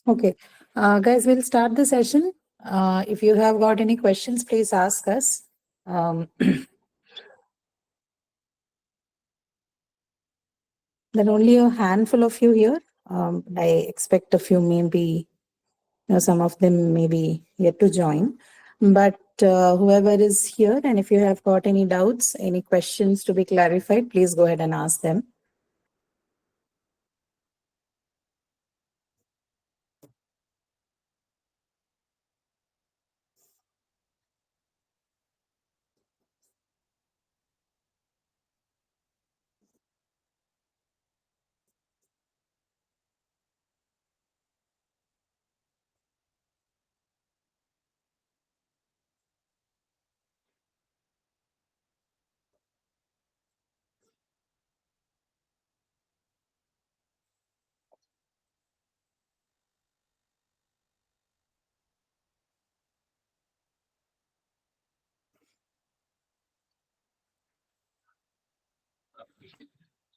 Okay. Guys, we'll start the session. If you have got any questions, please ask us. There are only a handful of you here. I expect a few maybe, some of them may be yet to join. But whoever is here, and if you have got any doubts, any questions to be clarified, please go ahead and ask them.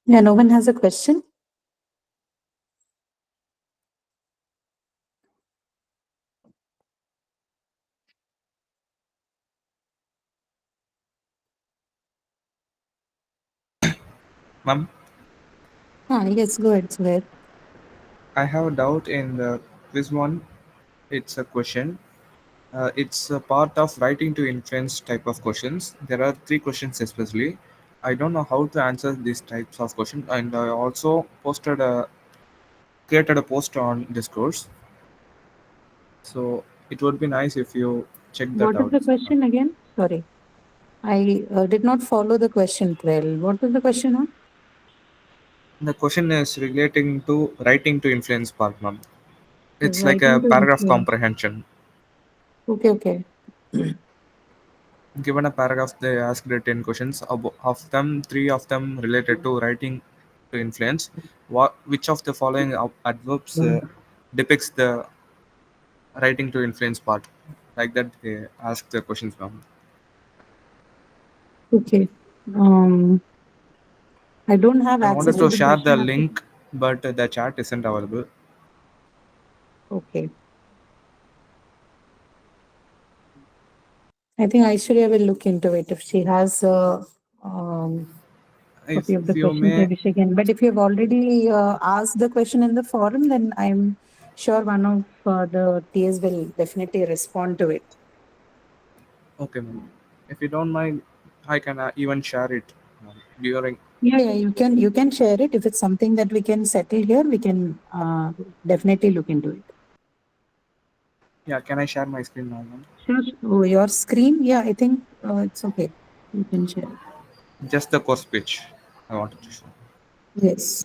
Yeah, no one has a question? Ma'am, Yes, go ahead, Suhail. I have a doubt in the quiz one. It's a question. It's a part of writing to influence type of questions. There are three questions especially. I don't know how to answer these types of questions, and I also created a post on Discourse. So it would be nice if you check that What is out. the question again? Sorry. I did not follow the question well. What was the question on? The question is relating to writing to influence part, ma'am. It's like a Writing to paragraph influence. comprehension. Okay, okay. Given a paragraph, they asked 10 questions. Of them, three of them related to writing to influence. Which of the following adverbs depicts the writing to influence part? Like that, they asked the questions, ma'am. Okay. Um, I don't have I access wanted to to the share the question. link, but the chat isn't available. Okay. I think Aishwarya will look into it if she has um, If copy of the you questions. may, Maybe she can. But if you've already asked the question in the forum, then I'm sure one of the TAs will definitely respond to it. okay, ma'am. If you don't mind, I can even share it during. Yeah, yeah, you can share it. If it's something that we can settle here, we can definitely look into it. Yeah, can I share my screen now, ma'am? Sure. Oh, your screen? Yeah, I think it's okay. You can share it. Just the course page I wanted to show. Yes.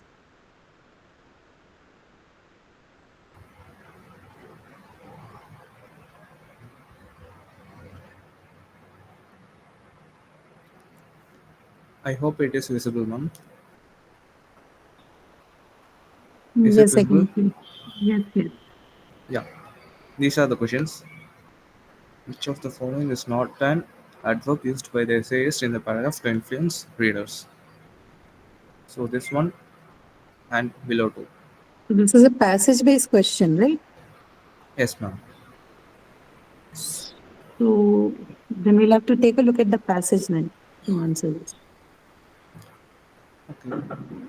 I hope it is visible, ma'am. Is it Yes, I visible? can see. Yes, yes. Yeah. These are the questions. Which of the following is not an adverb used by the essayist in the paragraph to influence readers? So this one and below two. So this is a passage-based question, right? Yes, ma'am. So then we'll have to take a look at the passage then to answer this. Okay.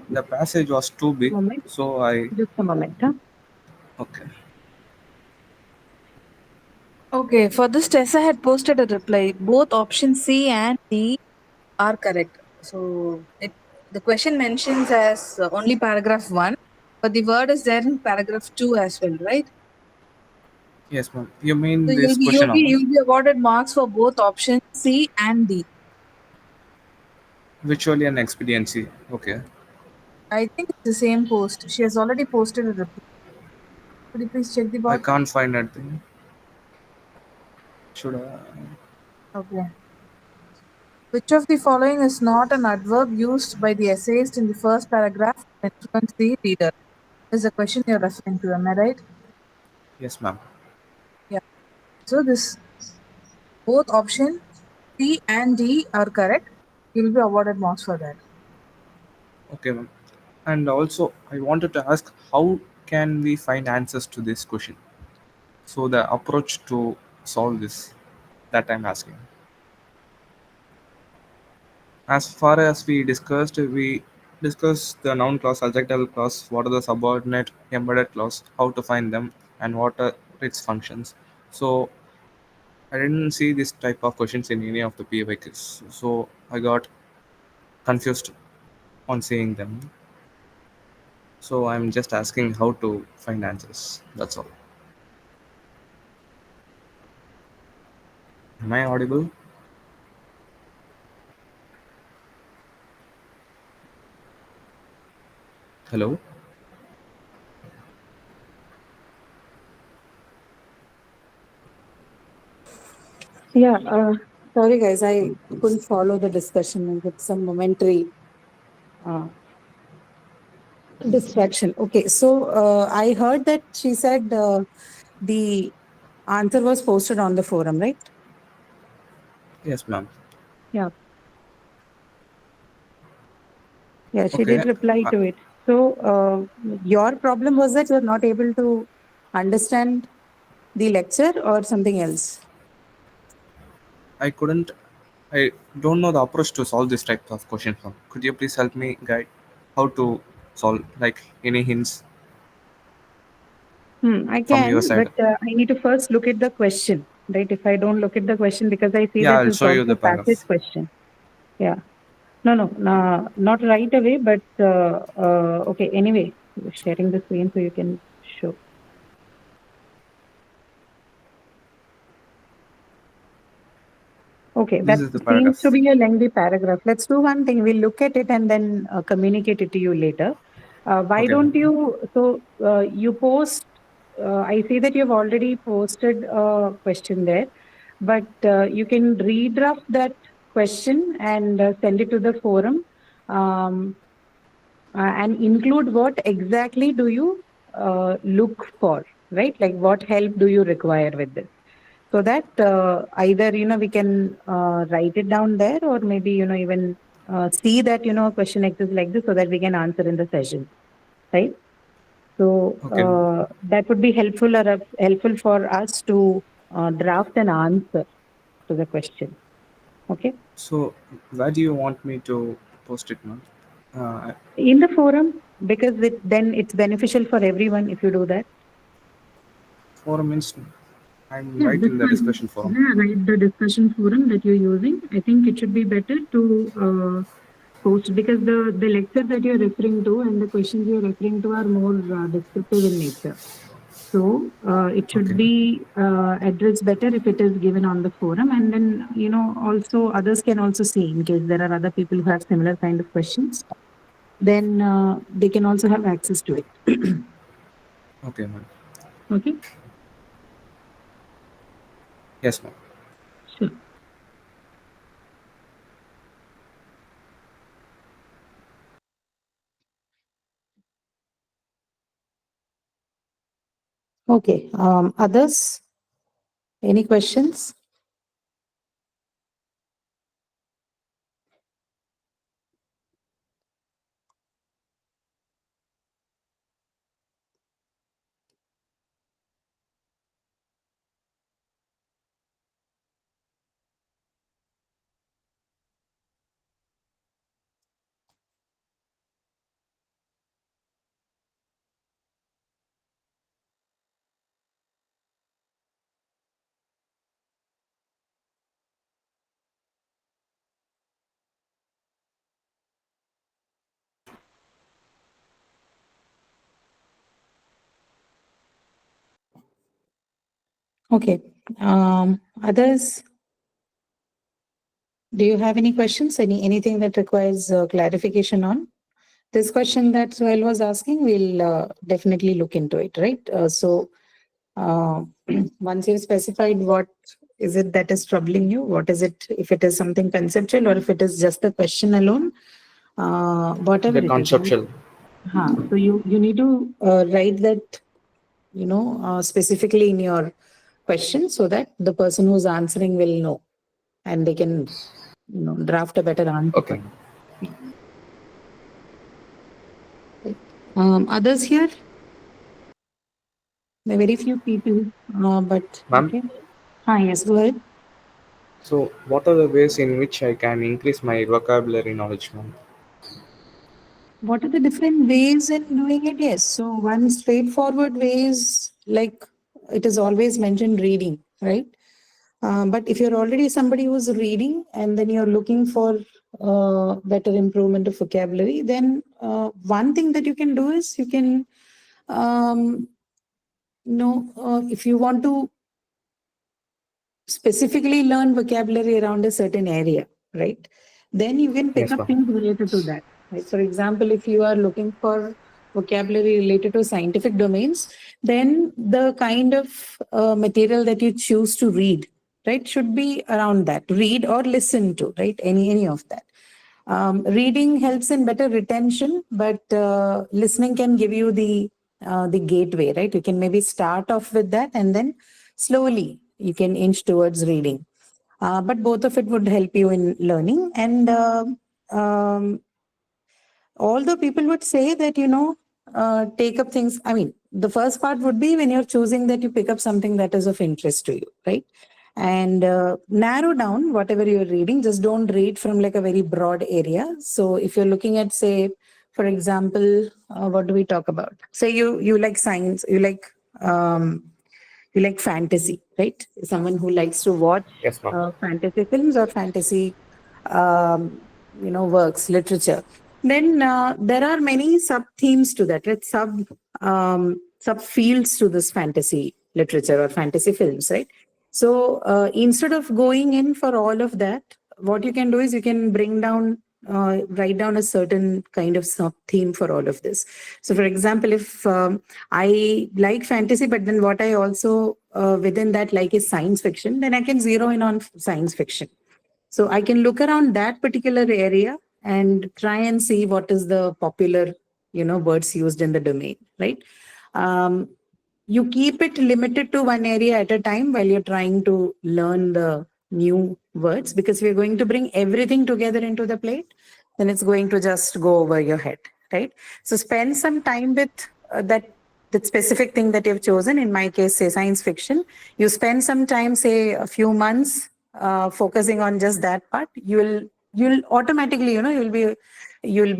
The passage was too big, Moment. so I. Just a moment. Huh? Okay. Okay, for this test, I had posted a reply. Both option C and D are correct. So the question mentions as only paragraph 1, but the word is there in paragraph 2 as well, right? Yes, ma'am. You So mean you'll this be question you'll be on you'll be awarded marks for both options C and D. virtually an expediency? Okay. I think it's the same post. She has already posted a reply. Could you please check the I box? can't find anything. Should I? Okay. Which of the following is not an adverb used by the essayist in the first paragraph to influence the reader? Is the question you're referring to, am I right? Yes, ma'am. Yeah. So this both option C and D are correct. You'll be awarded marks for that. Okay, ma'am. And also, I wanted to ask how can we find answers to this question? So the approach to solve this, that I'm asking. As far as we discussed the noun clause, adjective clause, what are the subordinate embedded clause, how to find them, and what are its functions. So I didn't see this type of questions in any of the PYQs, so I got confused on seeing them. So I'm just asking how to find answers. That's all. Am I audible? Hello? Yeah, sorry guys, I couldn't follow the discussion with some momentary uh, distraction. Okay, so I heard that she said the answer was posted on the forum, right? Yes, ma'am. Yeah. Yeah, she Okay. did reply to it. So your problem was that you're not able to understand the lecture or something else? I couldn't. I don't know the approach to solve this type of question. Ma'am. Could you please help me guide how to solve? Like any hints I from your can, but side? I need to first look at the question, right? If I don't look at the question, because I see Yeah, that I'll it's show you also the a passage paragraph. question. Yeah. No, not right away, but okay. Anyway, sharing the screen so you can show. Okay, This that is the seems to paragraph. be a lengthy paragraph. Let's do one thing. We'll look at it and then communicate it to you later. Why Okay, don't ma'am. you? So you post. I see that you've already posted a question there, but you can redraft that question and send it to the forum, um, and include what exactly do you look for, right? Like what help do you require with this? So that either we can write it down there, or maybe even see that a question exists like this, so that we can answer in the session, right? So Okay, ma'am. that would be helpful, or helpful for us to draft an answer to the question. Okay, So where do you want me to post it, ma'am? Uh, in the forum, because then it's beneficial for everyone if you do that. forum means I'm Yeah, right in the discussion forum. right. The discussion forum that you're using, I think it should be better to post, because the lecture that you're referring to and the questions you're referring to are more descriptive in nature. So it should Okay. be addressed better if it is given on the forum, and then also others can also see, in case there are other people who have similar kind of questions. Then they can also have access to it. Okay, ma'am. Okay. Yes, ma'am. Sure. Okay. Others? Any questions? Okay. Others, do you have any questions? Anything that requires clarification on? This question that Sohail was asking, we'll definitely look into it, right? So once you've specified what is it that is troubling you, what is it, if it is something conceptual or if it is just a question alone, whatever The it is. conceptual. So you need to write that, specifically in your question, so that the person who's answering will know, and they can draft a better answer for Okay. you. Others here? There are very few people, but Ma'am, okay. Yes, go ahead. so what are the ways in which I can increase my vocabulary knowledge, ma'am? What are the different ways in doing it? Yes. So one straightforward way is like it is always mentioned reading, right? But if you're already somebody who's reading and then you're looking for better improvement of vocabulary, then one thing that you can do is you can, if you want to specifically learn vocabulary around a certain area, right? Then you can pick Yes, up ma'am. things related to that. Right? For example, if you are looking for vocabulary related to scientific domains, then the kind of material that you choose to read, right, should be around that. Read or listen to, right? Any of that. Reading helps in better retention, but listening can give you the gateway, right? You can maybe start off with that and then slowly you can inch towards reading. But both of it would help you in learning. And although people would say that, take up things, I mean, the first part would be when you're choosing that you pick up something that is of interest to you, right? And narrow down whatever you're reading. Just don't read from like a very broad area. So if you're looking at, say, for example, what do we talk about? Say you like science, you like fantasy, right? Someone who likes to watch Yes, ma'am. fantasy films or fantasy, works, literature. Then there are many sub themes to that, right? Sub fields to this fantasy literature or fantasy films, right? So instead of going in for all of that, what you can do is you can write down a certain kind of sub theme for all of this. So, for example, if I like fantasy, but then what I also within that like is science fiction, then I can zero in on science fiction. So I can look around that particular area and try and see what is the popular, words used in the domain, right? Um, you keep it limited to one area at a time while you're trying to learn the new words, because we're going to bring everything together into the plate, then it's going to just go over your head, right? So spend some time with that specific thing that you've chosen. In my case, say science fiction. You spend some time, say a few months, focusing on just that part. You'll automatically, you'll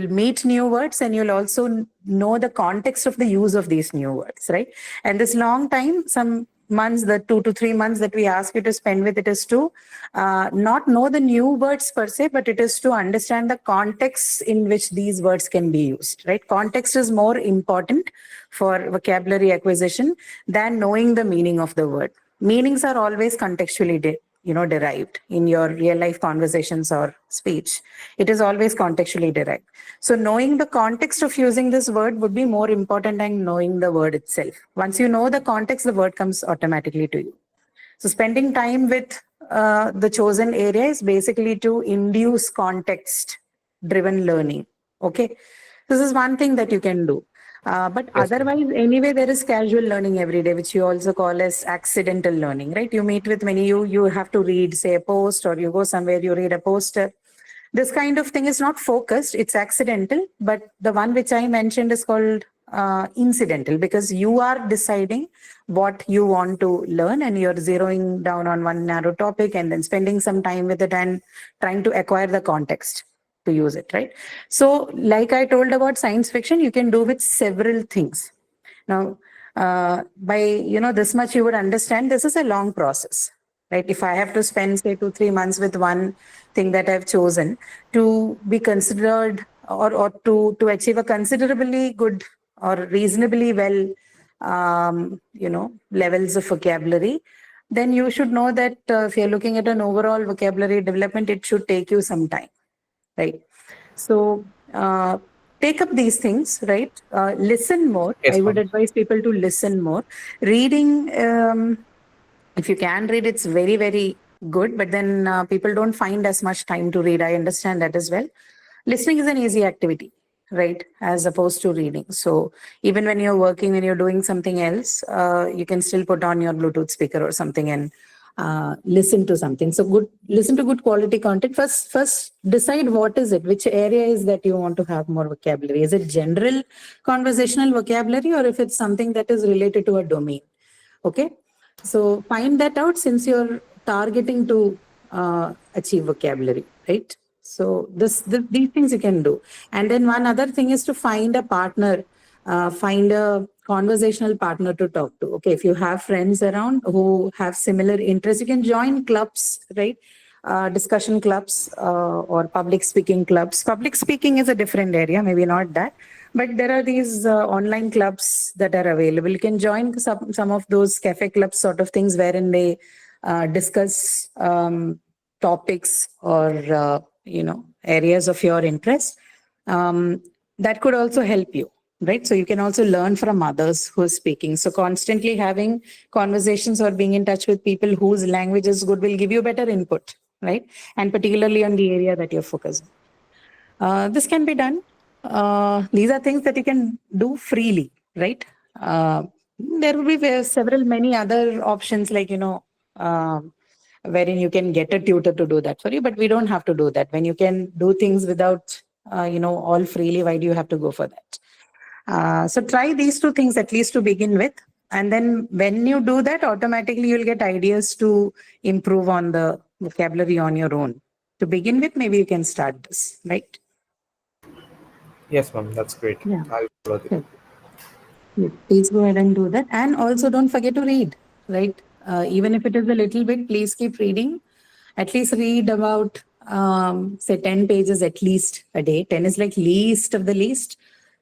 meet new words, and you'll also know the context of the use of these new words, right? And this long time, some months, the 2 to 3 months that we ask you to spend with it, is to not know the new words per se, but it is to understand the context in which these words can be used, right? Context is more important for vocabulary acquisition than knowing the meaning of the word. Meanings are always contextually derived in your real life conversations or speech. It is always contextually derived. So knowing the context of using this word would be more important than knowing the word itself. Once you know the context, the word comes automatically to you. So spending time with the chosen area is basically to induce context driven learning. Okay. This is one thing that you can do. But Yes, ma'am. otherwise, anyway, there is casual learning every day, which you also call as accidental learning, right? You meet with many, you have to read, say, a post, or you go somewhere, you read a poster. This kind of thing is not focused, it's accidental. But the one which I mentioned is called incidental, because you are deciding what you want to learn and you're zeroing down on one narrow topic and then spending some time with it and trying to acquire the context to use it, right? So like I told about science fiction, you can do with several things. Now, by this much you would understand this is a long process, right? If I have to spend, say, 2-3 months with one thing that I've chosen to be considered, or to achieve a considerably good or reasonably well, levels of vocabulary, then you should know that if you're looking at an overall vocabulary development, it should take you some time, right? So take up these things, right? Listen more. Yes, I would ma'am. advise people to listen more. Reading, if you can read, it's very, very good. But then people don't find as much time to read. I understand that as well. Listening is an easy activity, right? As opposed to reading. So even when you're working, when you're doing something else, you can still put on your Bluetooth speaker or something and listen to something. So listen to good quality content. First decide what is it, which area is that you want to have more vocabulary. Is it general conversational vocabulary, or if it's something that is related to a domain? Okay. So find that out, since you're targeting to achieve vocabulary, right? So these things you can do. And then one other thing is to find a partner, find a conversational partner to talk to. Okay, if you have friends around who have similar interests, you can join clubs, right? Discussion clubs or public speaking clubs. Public speaking is a different area, maybe not that, but there are these online clubs that are available. You can join some of those cafe clubs sort of things, wherein they discuss topics or areas of your interest. That could also help you, right? So you can also learn from others who are speaking. So constantly having conversations or being in touch with people whose language is good will give you better input, right? And particularly on the area that you're focusing. This can be done. These are things that you can do freely, right? There will be several many other options, like wherein you can get a tutor to do that for you, but we don't have to do that. When you can do things without all freely, why do you have to go for that? So try these two things at least to begin with, and then when you do that, automatically you'll get ideas to improve on the vocabulary on your own. To begin with, maybe you can start this, right? Yes, ma'am. That's great. Yeah. I'll follow that. Sure. Yeah, please go ahead and do that. And also don't forget to read, right? Even if it is a little bit, please keep reading. At least read about, say, 10 pages at least a day. 10 is like least of the least.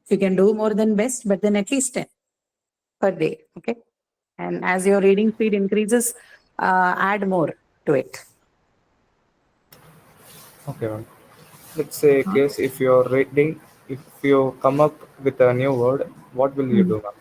If you can do more than best, but then at least 10 per day, okay? And as your reading speed increases, add more to it. Okay, ma'am. Let's say, case if you're reading, if you come up with a new word, what will you do, ma'am?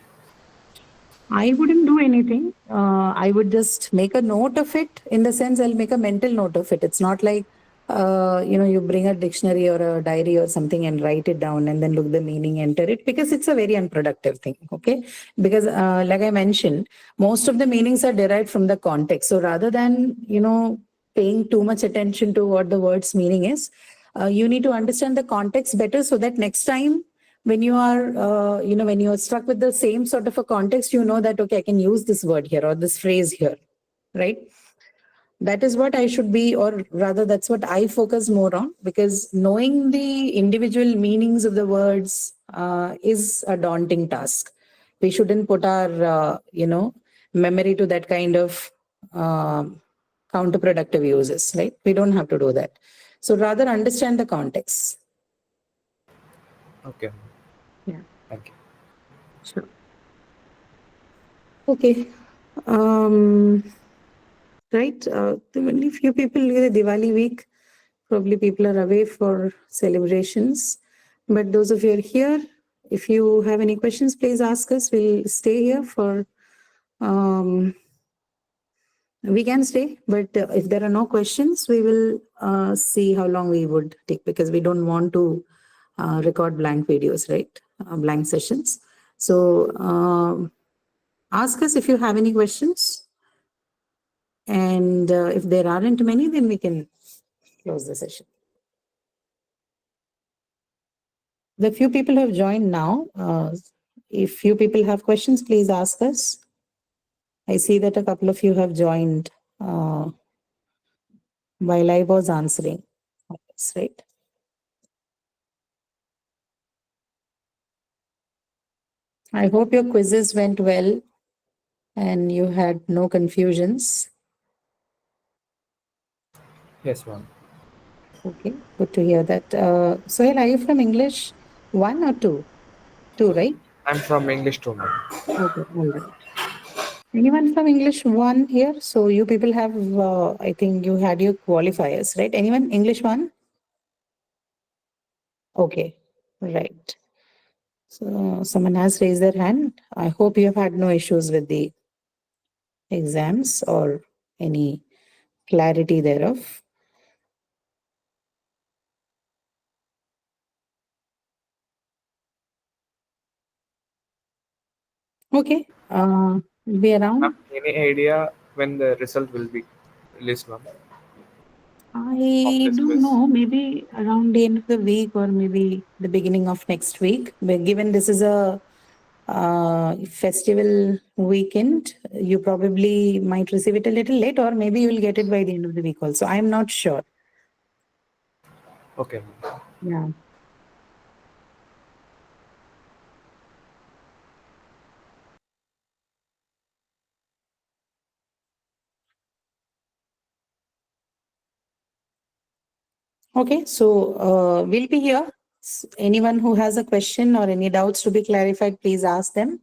I wouldn't do anything. I would just make a note of it. In the sense, I'll make a mental note of it. It's not like, you bring a dictionary or a diary or something and write it down and then look the meaning, enter it, because it's a very unproductive thing. Okay. Because, like I mentioned, most of the meanings are derived from the context. So rather than, paying too much attention to what the word's meaning is, you need to understand the context better, so that next time when you are, when you are struck with the same sort of a context, you know that, okay, I can use this word here or this phrase here, right? That is what I should be, or rather, that's what I focus more on, because knowing the individual meanings of the words is a daunting task. We shouldn't put our, memory to that kind of counterproductive uses, right? We don't have to do that. So rather understand the context. Okay. Yeah. Thank you. Sure. Okay. Right. Only few people in the Diwali week. Probably people are away for celebrations. But those of you who are here, if you have any questions, please ask us. We'll stay here for. We can stay, but if there are no questions, we will see how long we would take, because we don't want to record blank videos, right? Blank sessions. So ask us if you have any questions. And if there aren't many, then we can close the session. The few people who have joined now, if few people have questions, please ask us. I see that a couple of you have joined while I was answering. That's right. I hope your quizzes went well and you had no confusions. Yes, ma'am. Okay, good to hear that. Sohail, are you from English 1 or 2? 2, right? I'm from English too, ma'am. Okay, all right. Anyone from English 1 here? So you people have, I think you had your qualifiers, right? Anyone English 1? Okay, right. So someone has raised their hand. I hope you have had no issues with the exams or any clarity thereof. Okay, be around. Ma'am, any idea when the result will be release, ma'am? I This don't quiz. know, maybe around the end of the week or maybe the beginning of next week. But given this is a festival weekend, you probably might receive it a little late, or maybe you will get it by the end of the week also. I'm not sure. Okay, ma'am. Yeah. Okay, so we'll be here. Anyone who has a question or any doubts to be clarified, please ask them.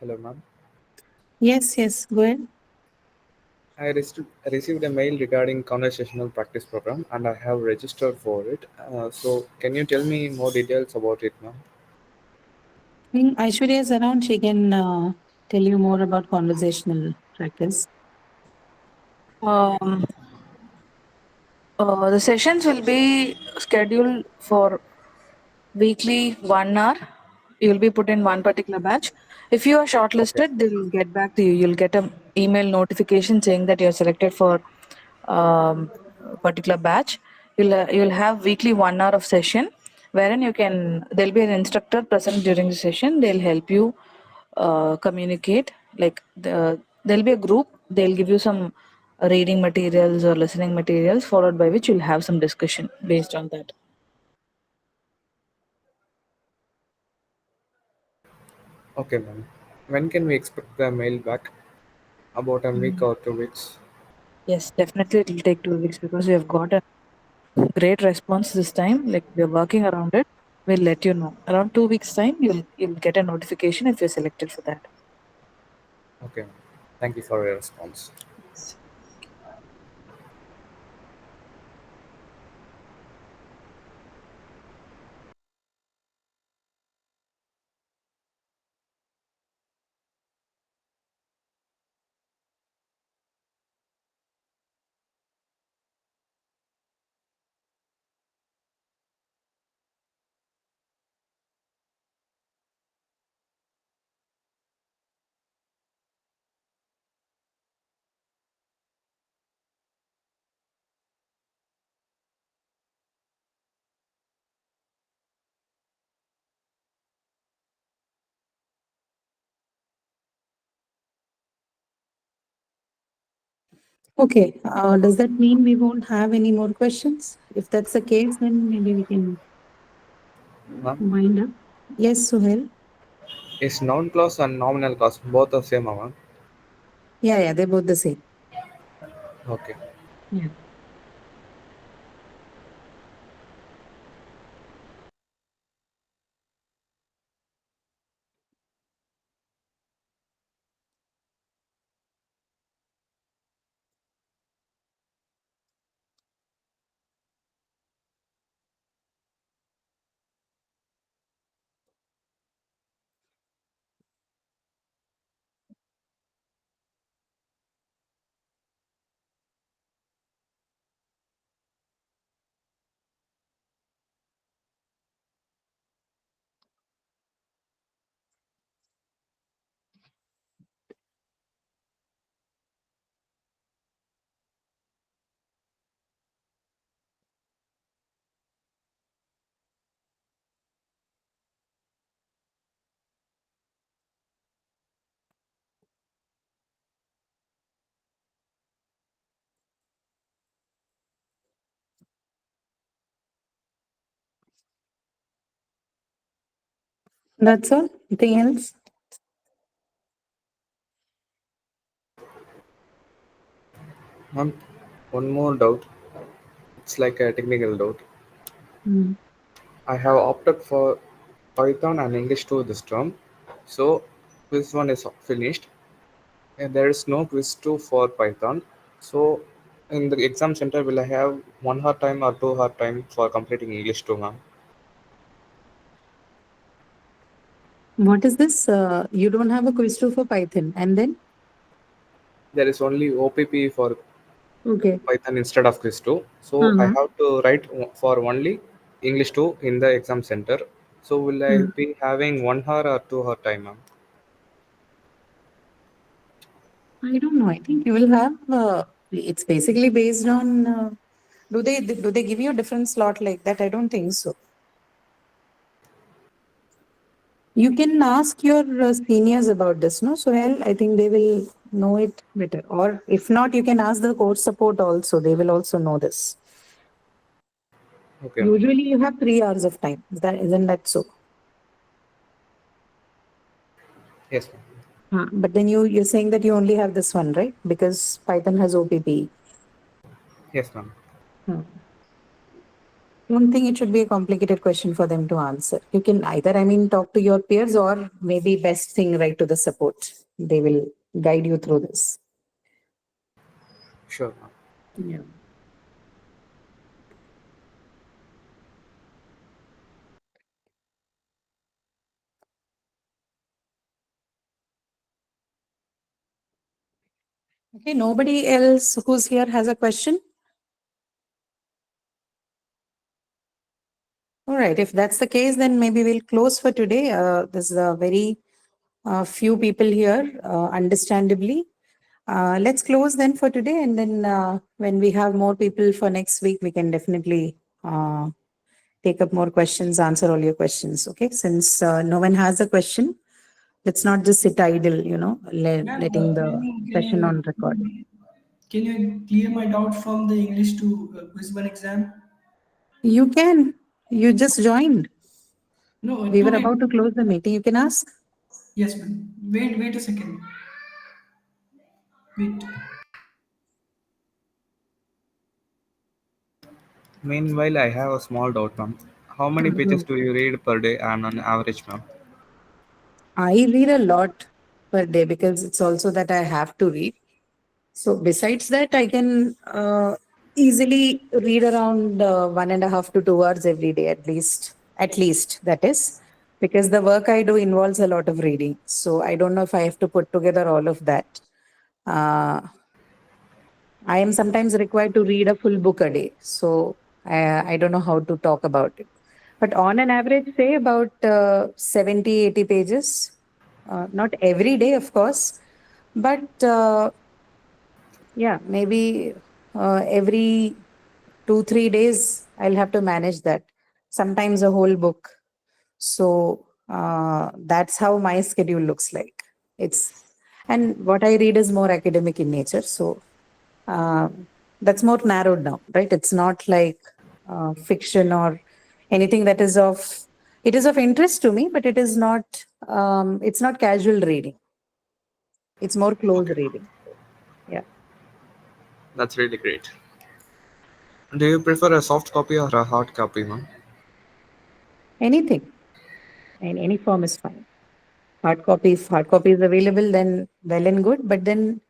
Hello, ma'am. Yes, yes, go ahead. Received a mail regarding conversational practice program, and I have registered for it. So, can you tell me more details about it, ma'am? I think Aishwarya is around. She can tell you more about conversational practice. Um, the sessions will be scheduled for weekly 1 hour. You'll be put in one particular batch. If you are Okay. shortlisted, they'll get back to you. You'll get an email notification saying that you're selected for a particular batch. You'll have weekly 1 hour of session, wherein you can there'll be an instructor present during the session. They'll help you communicate. There'll be a group. They'll give you some reading materials or listening materials, followed by which you'll have some discussion based on that. Okay, ma'am. When can we expect the mail back? About a week Mm. or 2 weeks? Yes, definitely it will take 2 weeks because we have got a great response this time. Like we're working around it. We'll let you know. Around 2 weeks time, you'll get a notification if you're selected for that. Okay, ma'am. Thank you for your response. Okay, does that mean we won't have any more questions? If that's the case, then maybe we can Ma'am, wind up. Yes, Suhail. is noun clause and nominal clause both the same, ma'am? Yeah, yeah, they're both the same. Okay. Yeah. That's all. Anything else? Ma'am, one more doubt. It's like a technical doubt. Hmm. I have opted for Python and English 2 this term. So quiz 1 is finished and there is no quiz 2 for Python. So in the exam center, will I have 1 hour time or 2 hour time for completing English 2, ma'am? What is this? You don't have a quiz two for Python, and then There is only OPP for okay. Python instead of quiz 2. So I Uh-huh. have to write for only English 2 in the exam center. So will I Hmm. be having 1 hour or 2 hour time, ma'am? I don't know. I think you will have. It's basically based on. Do they give you a different slot like that? I don't think so. You can ask your seniors about this, no? So, hell, I think they will know it better. Or if not, you can ask the course support also. They will also know this. Okay, ma'am. Usually, you have 3 hours of time. Isn't that so? Yes, ma'am. But then you're saying that you only have this one, right? Because Python has OPP. Yes, ma'am. Hmm. Don't think it should be a complicated question for them to answer. You can either, I mean, talk to your peers or maybe best thing, write to the support. They will guide you through this. Sure, ma'am. Yeah. Okay, nobody else who's here has a question? All right, if that's the case, then maybe we'll close for today. There's a very few people here, understandably. Let's close then for today, and then when we have more people for next week, we can definitely take up more questions, answer all your questions. Okay, since no one has a question, let's not just sit idle, Ma'am, letting the session on record. can you clear my doubt from the English to quiz one exam? You can, you just joined. No, We to were my about to close the meeting. You can ask. yes, ma'am. Wait a second. Wait. Meanwhile, I have a small doubt, ma'am. How many pages Mhm. do you read per day and on average, ma'am? I read a lot per day because it's also that I have to read. So besides that, I can easily read around 1.5 to 2 hours every day, at least. At least that is because the work I do involves a lot of reading. So I don't know if I have to put together all of that. Uh, I am sometimes required to read a full book a day. So I don't know how to talk about it. But on an average, say about 70, 80 pages. Not every day, of course, but yeah, maybe every 2, 3 days, I'll have to manage that. Sometimes a whole book. So that's how my schedule looks like. It's and what I read is more academic in nature. So uh, that's more narrowed down, right? It's not like fiction or anything that is of. It is of interest to me, but it is not. It's not casual reading. It's more close Okay, ma'am. reading. Yeah, That's really great. Do you prefer a soft copy or a hard copy, ma'am? anything in any form is fine. If hard copy is available, then well and good. But then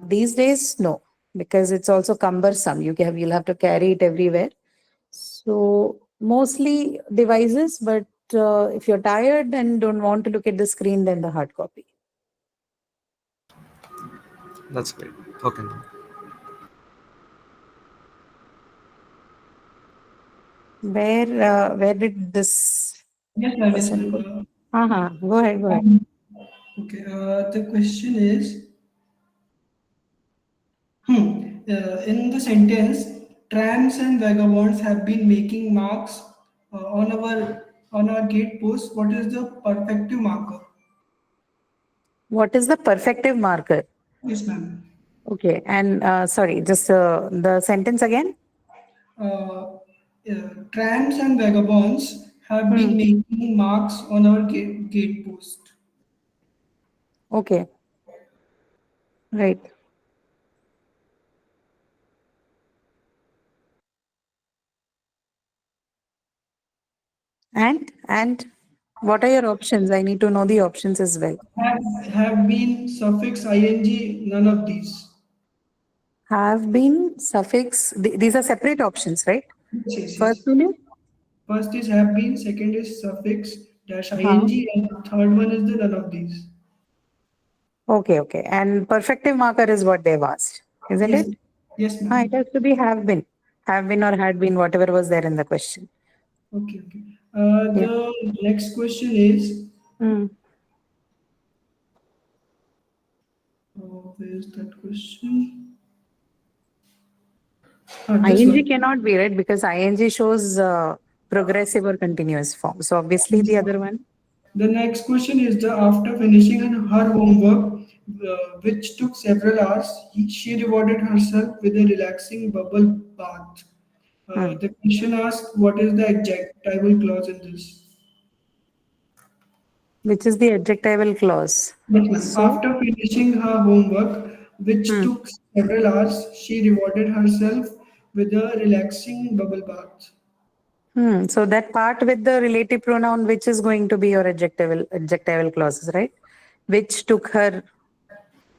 these days, no, because it's also cumbersome. You'll have to carry it everywhere. So mostly devices, but if you're tired and don't want to look at the screen, then the hard copy. That's great. Okay, ma'am. Where did this Yes, ma'am. Yes, person ma'am. go? Uh-huh. Go ahead, go ahead. Okay. The question is, in the sentence, trams and vagabonds have been making marks on our gate post. What is the perfective marker? What is the perfective marker? Yes, ma'am. Okay, and sorry, just the sentence again. uh, Tramps and vagabonds have Hmm. been making marks on our gate post. Okay, right. And what are your options? I need to know the options as well. Have been, suffix, ing, none of these. Have been, suffix, these are separate options, right? Yes, First yes. one is First is have been, second is suffix dash huh. ing, and third one is the none of these. Okay. And perfective marker is what they've asked, isn't Yes, it? yes, It ma'am. has to be have been. Have been or had been, whatever was there in the question. Okay. Yeah. The next question is, Hmm. where is that question? This ING one. cannot be, right? Because ING shows progressive or continuous form. So obviously the other one. The next question is the after finishing her homework, which took several hours, she rewarded herself with a relaxing bubble bath. Hmm. The question asks, what is the adjectival clause in this? Which is the adjectival clause. Yes, ma'am. So, After finishing her homework, which hmm. took several hours, she rewarded herself with a relaxing bubble bath. So that part with the relative pronoun, which is going to be your adjectival clauses, right? Which took her,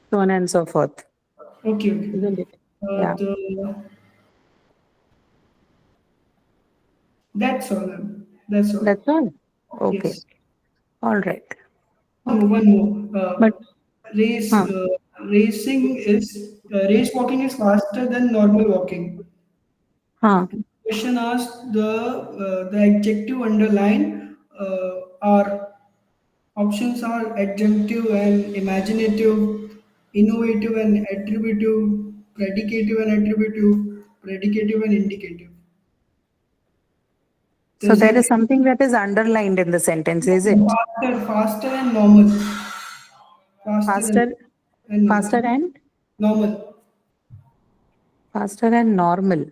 so on and so forth, Okay. isn't it? Yeah, That's all, ma'am. That's all. that's all. Okay, Yes. all right. One more. But, Race huh, racing is race walking is faster than normal walking. huh. Question asked the adjective underline are options are adjunctive and imaginative, innovative and attributive, predicative and attributive, predicative and indicative. So Does there it is something that is underlined in the sentence, is it? faster and normal? Faster Faster, and normal. faster and Normal. faster and normal.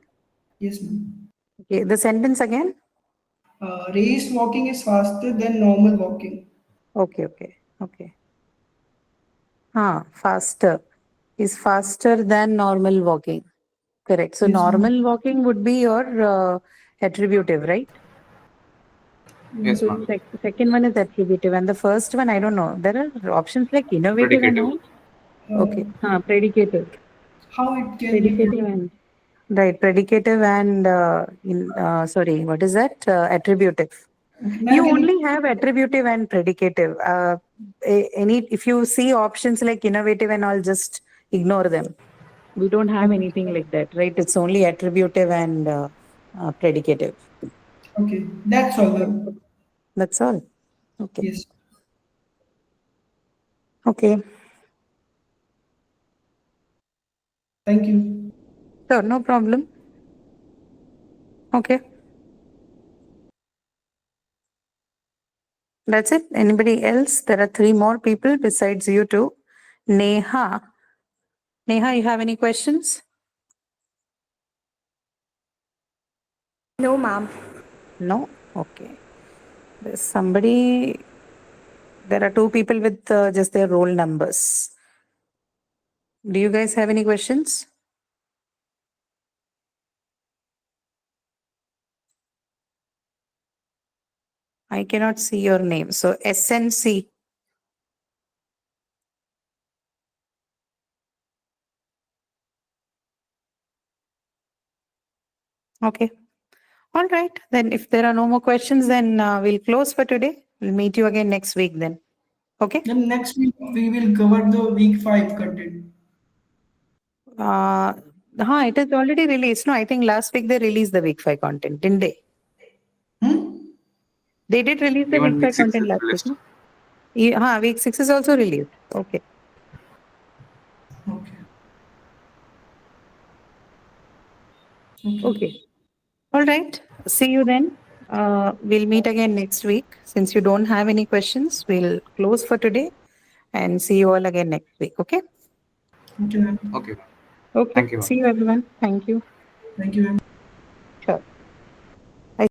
Yes, ma'am. Okay, the sentence again. Race walking is faster than normal walking. Okay. Faster is faster than normal walking. Correct. So Yes, ma'am. normal walking would be your attributive, right? Yes, ma'am. Second one is attributive, and the first one, I don't know. There are options like innovative and Predicative. all. Okay. Predicative. How it can be Predicative and right. Predicative and sorry, what is that? Attributive. ma'am, You can you only have attributive and predicative. Any if you see options like innovative and all, just ignore them. We don't have anything like that, right? It's only attributive and predicative. okay, that's all, Okay. ma'am. That's all. Okay. Yes. Okay. Thank you. Sure, no problem. Okay. That's it. Anybody else? There are 3 more people besides you two. Neha. Neha, you have any questions? No, ma'am. No? Okay. There's somebody, there are 2 people with just their roll numbers. Do you guys have any questions? I cannot see your name. So SNC. Okay. All right. Then if there are no more questions, then we'll close for today. We'll meet you again next week then. Okay. Then next week we will cover the week 5 content. It is already released. No, I think last week they released the week 5 content, didn't they? They did release the Even week week 5 6 content is last week, released. no? Week 6 is also released. Okay. Okay. Okay. All right. See you then. We'll meet again next week. Since you don't have any questions, we'll close for today and see you all again next week. Okay. Okay, ma'am. Okay. Okay. Thank you, ma'am. See you everyone. Thank you. Thank you, ma'am.